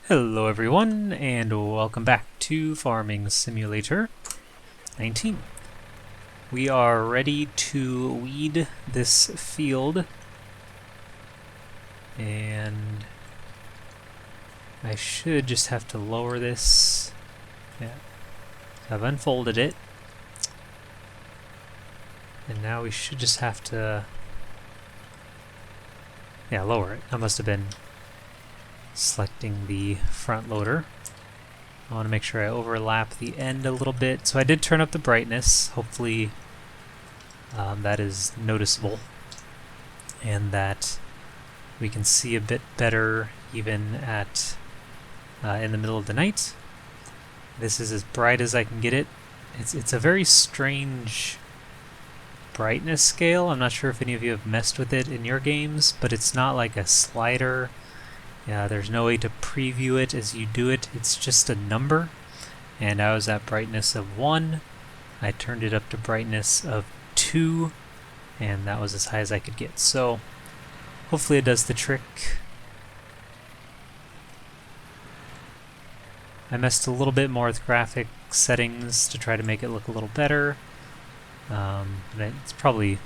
Hello everyone, and welcome back to Farming Simulator 19. We are ready to weed this field, and I should just have to lower this. Yeah, I've unfolded it, and now we should just have to, lower it. I must have been selecting the front loader. I want to make sure I overlap the end a little bit. So I did turn up the brightness. Hopefully that is noticeable and that we can see a bit better even at in the middle of the night. This is as bright as I can get it. It's a very strange brightness scale. I'm not sure if any of you have messed with it in your games, but it's not like a slider. Yeah, there's no way to preview it as you do it. It's just a number. And I was at brightness of 1. I turned it up to brightness of 2. And that was as high as I could get. So hopefully it does the trick. I messed a little bit more with graphic settings to try to make it look a little better. It's probably,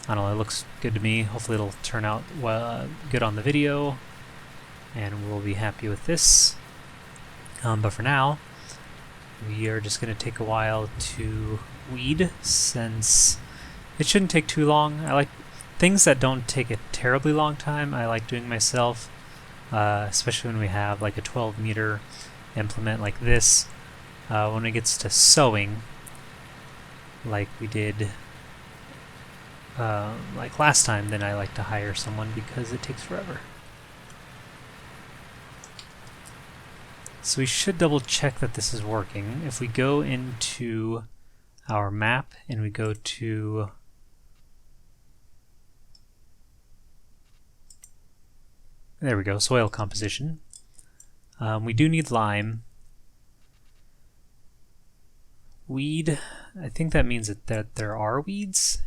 I don't know, it looks good to me. Hopefully it'll turn out good on the video. And we'll be happy with this. But for now, we are just going to take a while to weed, since it shouldn't take too long. I like things that don't take a terribly long time. I like doing myself, especially when we have like a 12-meter implement like this. When it gets to sowing, like we did like last time, then I like to hire someone because it takes forever. So we should double check that this is working. If we go into our map and we go to there we go, soil composition. We do need lime. Weed, I think that means that there are weeds.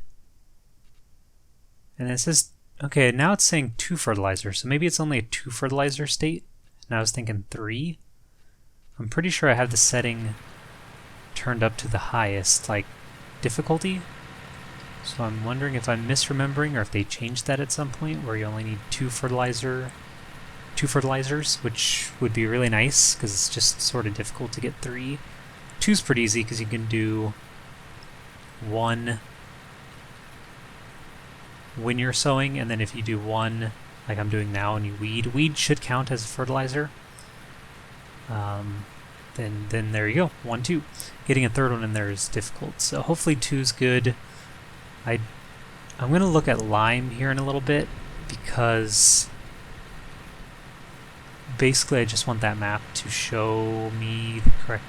And it says, okay, now it's saying 2 fertilizers, so maybe it's only a 2 fertilizer state. And I was thinking 3. I'm pretty sure I have the setting turned up to the highest, like, difficulty. So I'm wondering if I'm misremembering or if they changed that at some point where you only need 2 fertilizers, which would be really nice because it's just sort of difficult to get 3. 2's pretty easy because you can do 1 when you're sowing, and then if you do 1 like I'm doing now and you weed should count as a fertilizer. Then there you go, 1, 2. Getting a third one in there is difficult, so hopefully 2's good. I'm going to look at lime here in a little bit, because basically I just want that map to show me the correct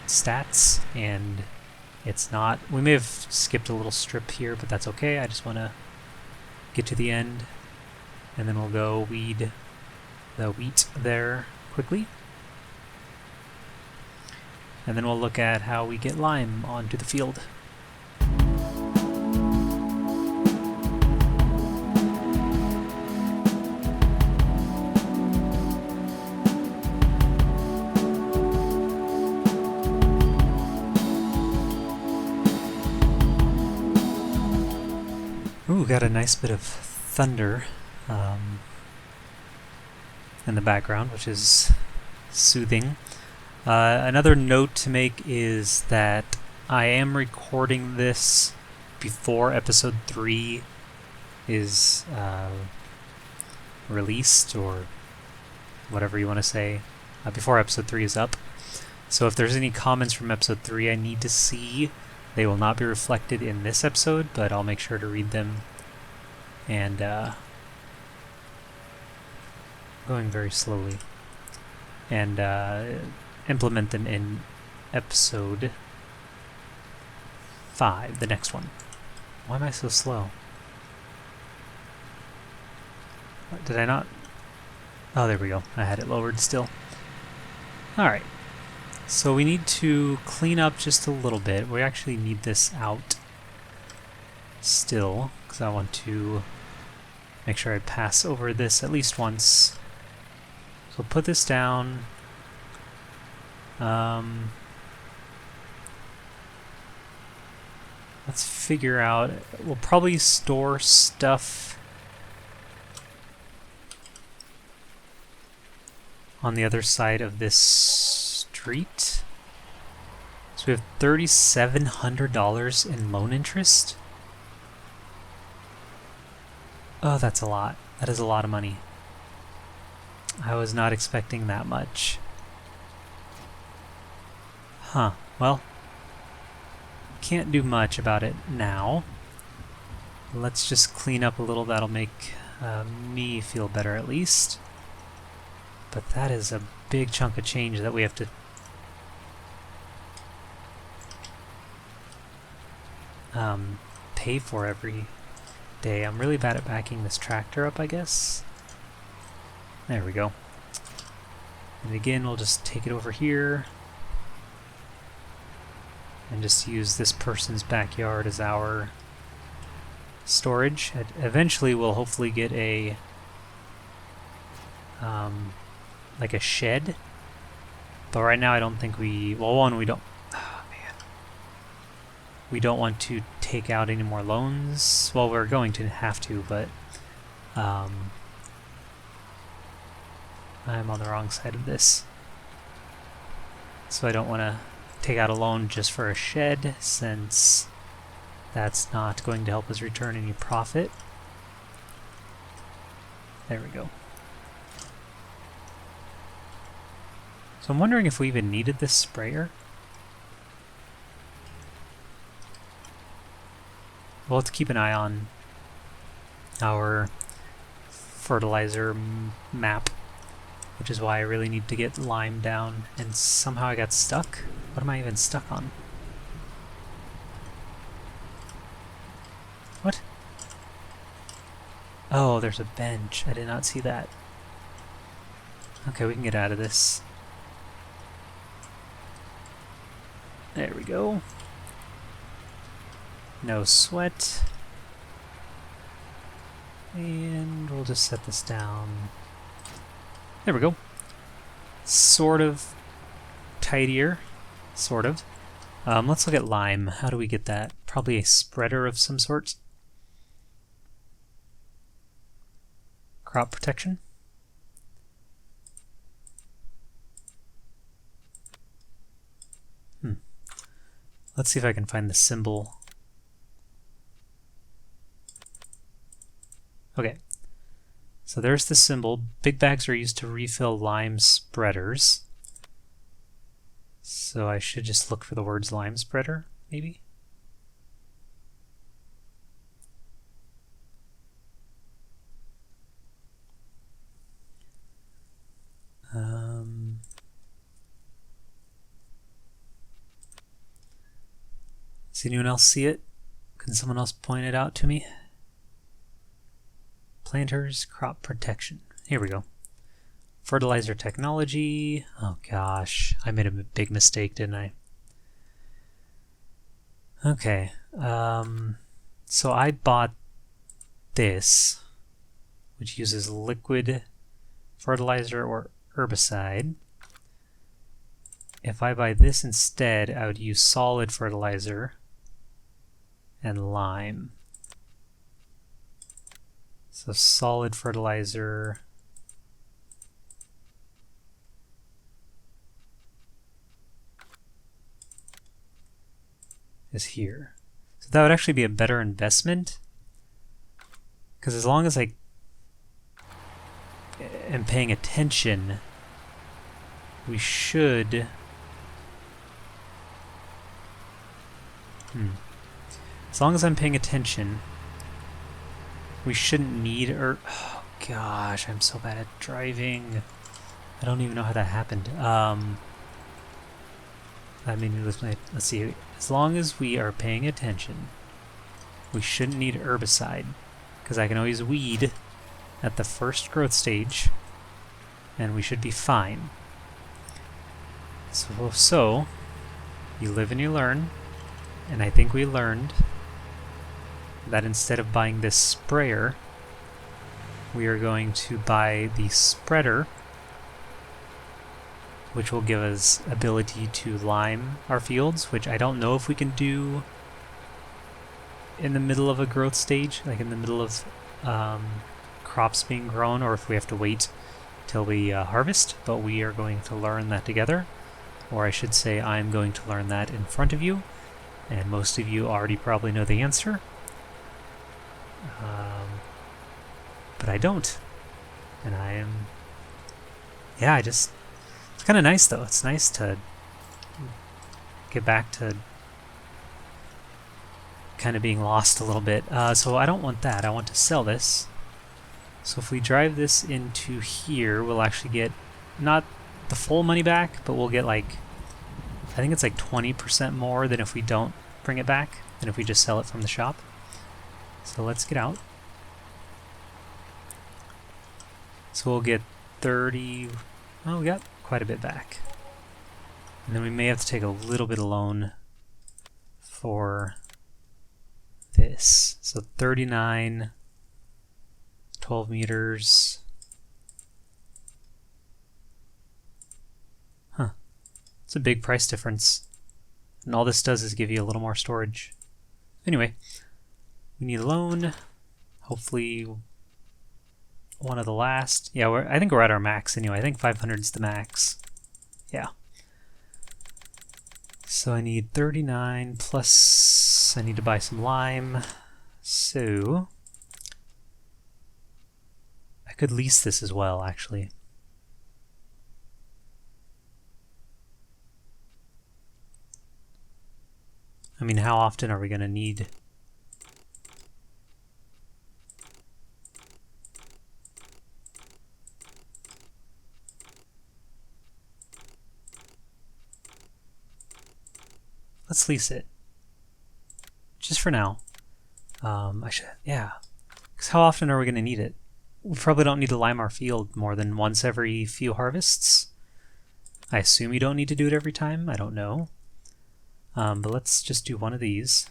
stats, and it's not. We may have skipped a little strip here, but that's okay. I just want to get to the end, and then we'll go weed the wheat there quickly. And then we'll look at how we get lime onto the field. Ooh, got a nice bit of thunder in the background, which is soothing. Another note to make is that I am recording this before episode 3 is released, or whatever you want to say, before episode 3 is up. So if there's any comments from episode 3 I need to see, they will not be reflected in this episode, but I'll make sure to read them and going very slowly, and implement them in episode 5, the next one. Why am I so slow? Did I not? Oh, there we go. I had it lowered still. Alright. So we need to clean up just a little bit. We actually need this out still, because I want to make sure I pass over this at least once So put this down. Let's figure out. We'll probably store stuff on the other side of this street. So we have $3,700 in loan interest. Oh, that's a lot. That is a lot of money. I was not expecting that much. Huh. Well, can't do much about it now. Let's just clean up a little. That'll make me feel better at least. But that is a big chunk of change that we have to pay for every day. I'm really bad at backing this tractor up, I guess. There we go. And again, we'll just take it over here and just use this person's backyard as our storage. Eventually, we'll hopefully get a like a shed. But right now, I don't think we. Well, one, we don't. Oh man, we don't want to take out any more loans. Well, we're going to have to, but I'm on the wrong side of this, so I don't want to take out a loan just for a shed, since that's not going to help us return any profit. There we go. So I'm wondering if we even needed this sprayer. We'll have to keep an eye on our fertilizer map, which is why I really need to get lime down, and somehow I got stuck. What am I even stuck on? What? Oh, there's a bench. I did not see that. Okay, we can get out of this. There we go. No sweat. And we'll just set this down. There we go. Sort of tidier. Sort of. Let's look at lime. How do we get that? Probably a spreader of some sort. Crop protection. Let's see if I can find the symbol. Okay. So there's the symbol. Big bags are used to refill lime spreaders. So I should just look for the words lime spreader, maybe? Does anyone else see it? Can someone else point it out to me? Planters, crop protection. Here we go. Fertilizer technology. Oh gosh, I made a big mistake, didn't I? Okay, so I bought this, which uses liquid fertilizer or herbicide. If I buy this instead, I would use solid fertilizer and lime. So solid fertilizer is here. So that would actually be a better investment, because as long as I am paying attention, we should as long as I'm paying attention, we shouldn't need oh gosh, I'm so bad at driving. I don't even know how that happened. I mean, let's see. As long as we are paying attention, we shouldn't need herbicide, because I can always weed at the first growth stage, and we should be fine. So you live and you learn, and I think we learned that instead of buying this sprayer, we are going to buy the spreader which will give us ability to lime our fields, which I don't know if we can do in the middle of a growth stage, like in the middle of crops being grown, or if we have to wait till we harvest, but we are going to learn that together. Or I should say I'm going to learn that in front of you, and most of you already probably know the answer. But I don't. And I am... Yeah, it's kind of nice though. It's nice to get back to kind of being lost a little bit. So I don't want that. I want to sell this. So if we drive this into here, we'll actually get not the full money back, but we'll get like, I think it's like 20% more than if we don't bring it back, than if we just sell it from the shop. So let's get out. So we'll get 30, oh, we got quite a bit back. And then we may have to take a little bit of loan for this. So 39, 12 meters. Huh. It's a big price difference. And all this does is give you a little more storage. Anyway, we need a loan. Hopefully one of the last. Yeah, I think we're at our max anyway. I think 500 is the max. Yeah. So I need 39 plus I need to buy some lime. So I could lease this as well, actually. I mean, how often are we going to need? Let's lease it. Just for now. Yeah. Because how often are we going to need it? We probably don't need to lime our field more than once every few harvests. I assume you don't need to do it every time. I don't know. But let's just do one of these.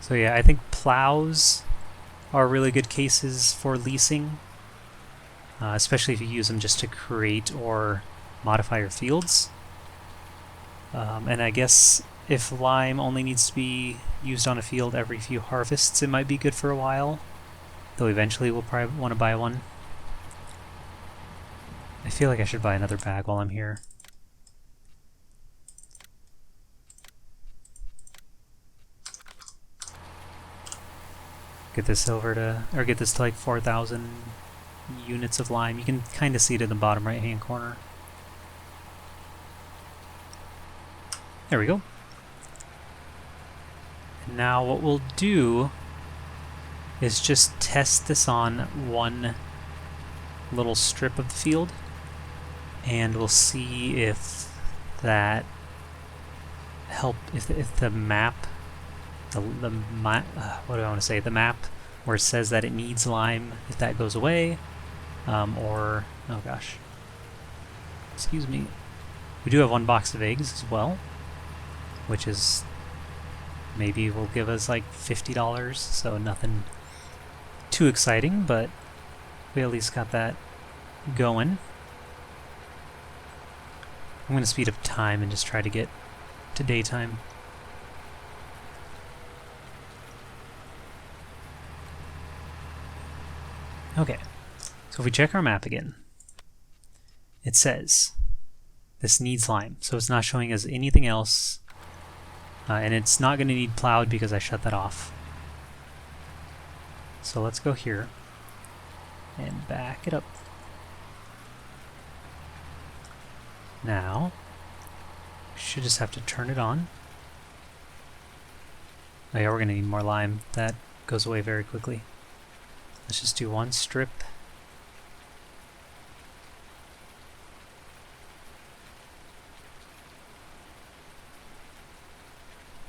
So yeah, I think plows are really good cases for leasing, especially if you use them just to create or modify your fields. And I guess if lime only needs to be used on a field every few harvests, it might be good for a while. Though eventually we'll probably want to buy one. I feel like I should buy another bag while I'm here. Get this over to, or get this to like 4,000 units of lime. You can kind of see it in the bottom right hand corner. There we go. And now what we'll do is just test this on one little strip of the field, and we'll see if that if the map, what do I want to say? The map where it says that it needs lime, if that goes away, or oh gosh, excuse me. We do have one box of eggs as well, which is maybe will give us like $50, so nothing too exciting, but we at least got that going. I'm going to speed up time and just try to get to daytime. Okay, so if we check our map again, it says this needs lime, so it's not showing us anything else, and it's not going to need plowed because I shut that off. So let's go here and back it up. Now, we should just have to turn it on. Oh yeah, we're going to need more lime. That goes away very quickly. Let's just do one strip.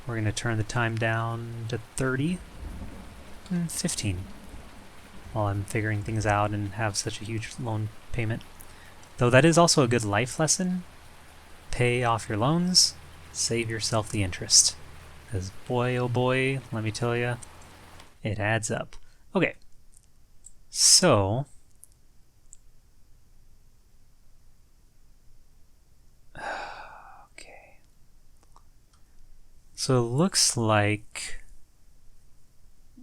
We're going to turn the time down to 30 and 15 while I'm figuring things out and have such a huge loan payment. Though that is also a good life lesson. Pay off your loans, save yourself the interest. Because boy, oh boy, let me tell you, It adds up. Okay. So... okay. So it looks like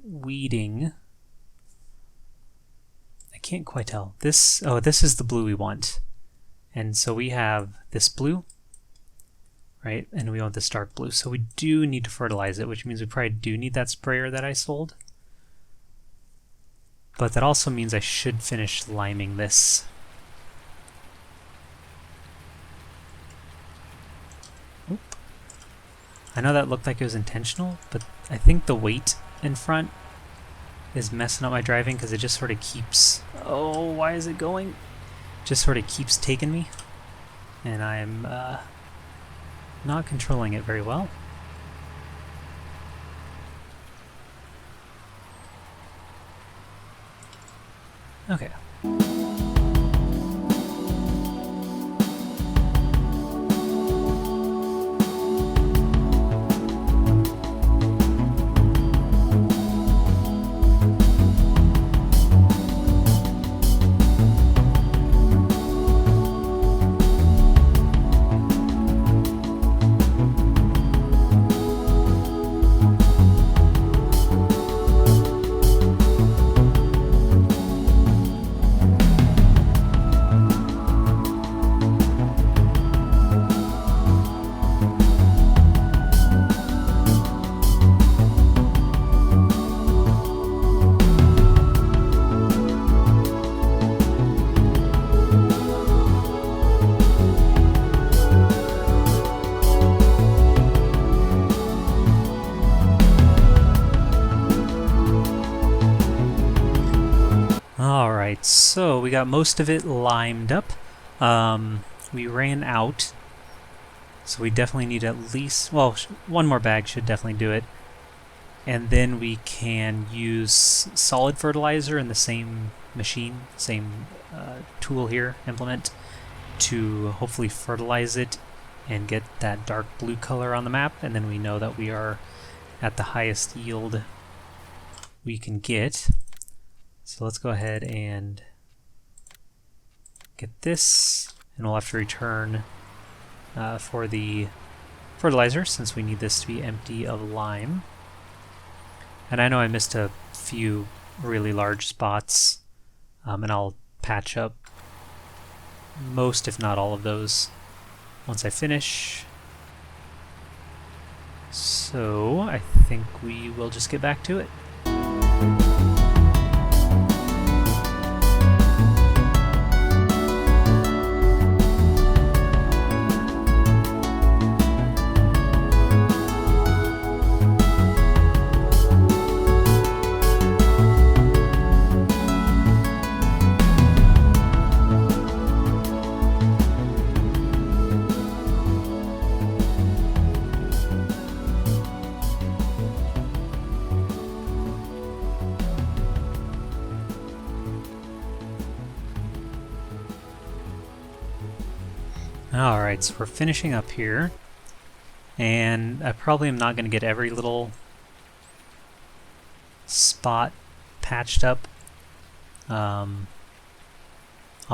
weeding... I can't quite tell. This is the blue we want. And so we have this blue, right? And we want this dark blue. So we do need to fertilize it, which means we probably do need that sprayer that I sold. But that also means I should finish liming this. Oop. I know that looked like it was intentional, but I think the weight in front is messing up my driving because it just sort of keeps... oh, why is it going? Just sort of keeps taking me. And I'm not controlling it very well. Okay. Alright, so we got most of it limed up. We ran out, so we definitely need at least, well, one more bag should definitely do it. And then we can use solid fertilizer in the same machine, same tool here, implement, to hopefully fertilize it and get that dark blue color on the map, and then we know that we are at the highest yield we can get. So let's go ahead and get this, and we'll have to return for the fertilizer since we need this to be empty of lime. And I know I missed a few really large spots, and I'll patch up most, if not all of those, once I finish. So I think we will just get back to it. Alright, so we're finishing up here, and I probably am not going to get every little spot patched up. I'll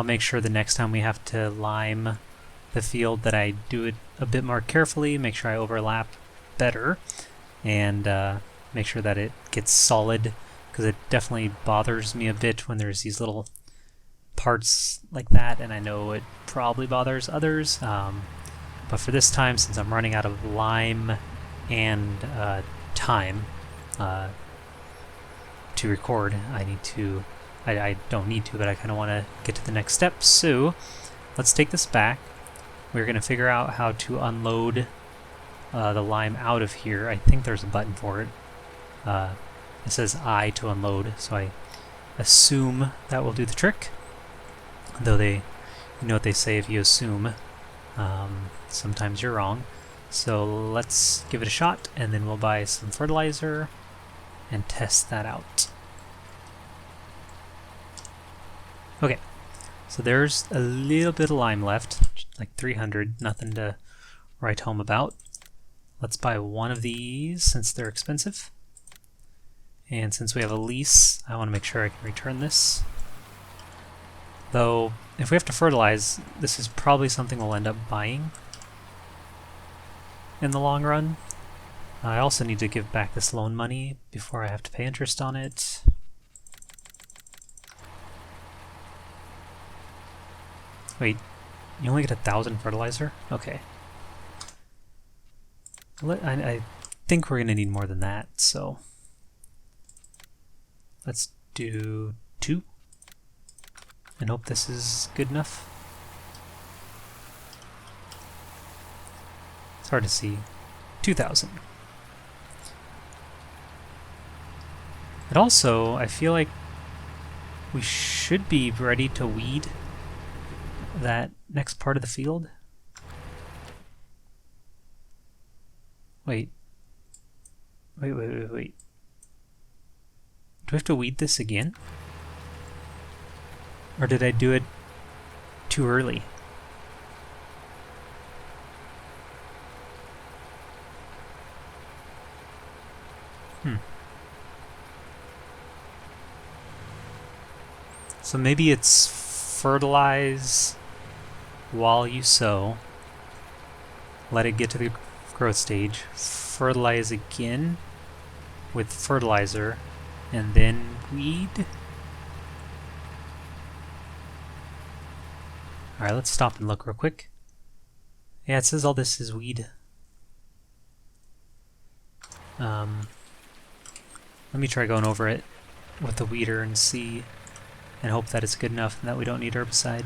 make sure the next time we have to lime the field that I do it a bit more carefully, make sure I overlap better, and make sure that it gets solid, because it definitely bothers me a bit when there's these little parts like that, and I know it probably bothers others, but for this time, since I'm running out of lime and time to record, I don't need to, but I kind of want to get to the next step. So let's take this back. We're going to figure out how to unload the lime out of here. I think there's a button for it. It says I to unload, so I assume that will do the trick. Though you know what they say, if you assume, sometimes you're wrong. So let's give it a shot, and then we'll buy some fertilizer and test that out. Okay, so there's a little bit of lime left, like 300, nothing to write home about. Let's buy one of these since they're expensive. And since we have a lease, I want to make sure I can return this. Though, if we have to fertilize, this is probably something we'll end up buying in the long run. I also need to give back this loan money before I have to pay interest on it. Wait, you only get 1,000 fertilizer? Okay. I think we're going to need more than that, so let's do 2 and hope this is good enough. It's hard to see. 2,000. But also, I feel like we should be ready to weed that next part of the field. Wait. Wait. Do we have to weed this again? Or did I do it too early? So maybe it's fertilize while you sow, let it get to the growth stage, fertilize again with fertilizer, and then weed. Alright, let's stop and look real quick. Yeah, it says all this is weed. Let me try going over it with the weeder and see, and hope that it's good enough and that we don't need herbicide.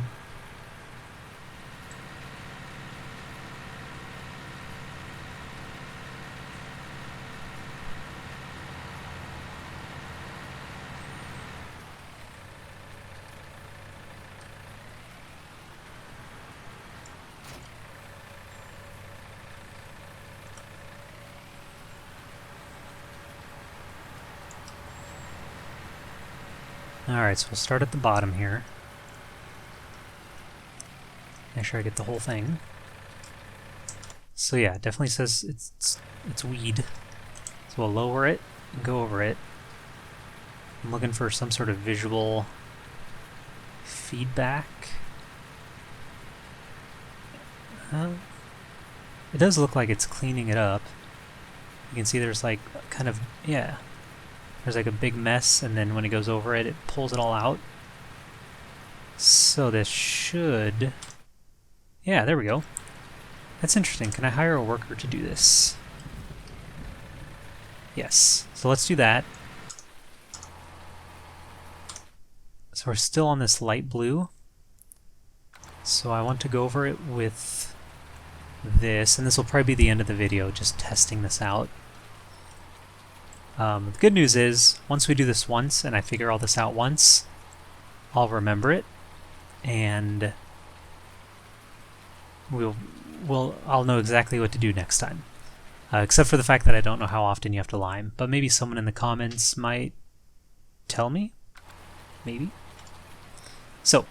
Alright, so we'll start at the bottom here. Make sure I get the whole thing. So yeah, it definitely says it's weed. So we'll lower it and go over it. I'm looking for some sort of visual feedback. It does look like it's cleaning it up. You can see there's like kind of, yeah. There's like a big mess, and then when it goes over it, it pulls it all out. So this should... Yeah, there we go. That's interesting. Can I hire a worker to do this? Yes. So let's do that. So we're still on this light blue. So I want to go over it with this, and this will probably be the end of the video, just testing this out. The good news is, once we do this once, and I figure all this out once, I'll remember it, and I'll know exactly what to do next time. Except for the fact that I don't know how often you have to lime, but maybe someone in the comments might tell me? Maybe? So.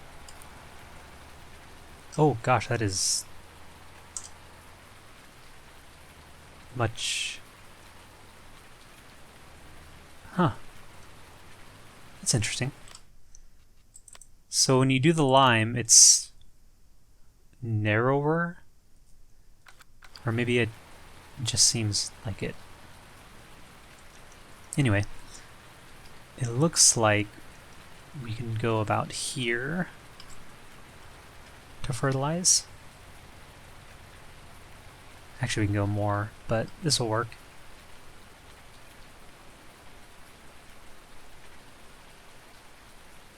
Oh gosh, that is much... Huh. That's interesting. So when you do the lime, it's narrower? Or maybe it just seems like it. Anyway, it looks like we can go about here to fertilize. Actually, we can go more, but this will work.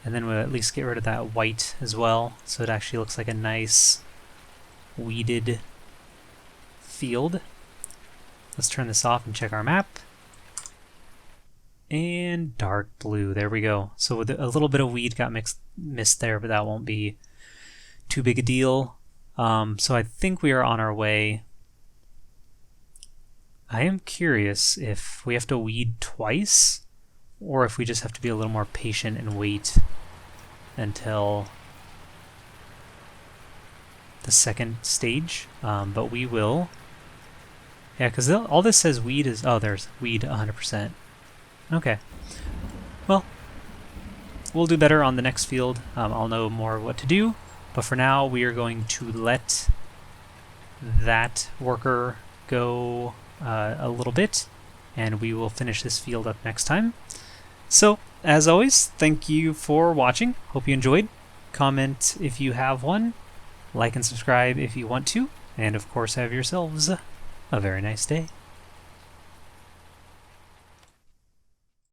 And then we'll at least get rid of that white as well, so it actually looks like a nice weeded field. Let's turn this off and check our map. And dark blue, there we go. So with a little bit of weed got missed there, but that won't be too big a deal. So I think we are on our way. I am curious if we have to weed twice, or if we just have to be a little more patient and wait until the second stage. But we will. Yeah, because all this says weed is... Oh, there's weed 100%. Okay. Well, we'll do better on the next field. I'll know more what to do. But for now, we are going to let that worker go a little bit, and we will finish this field up next time. So, as always, thank you for watching. Hope you enjoyed. Comment if you have one. Like and subscribe if you want to. And of course, have yourselves a very nice day.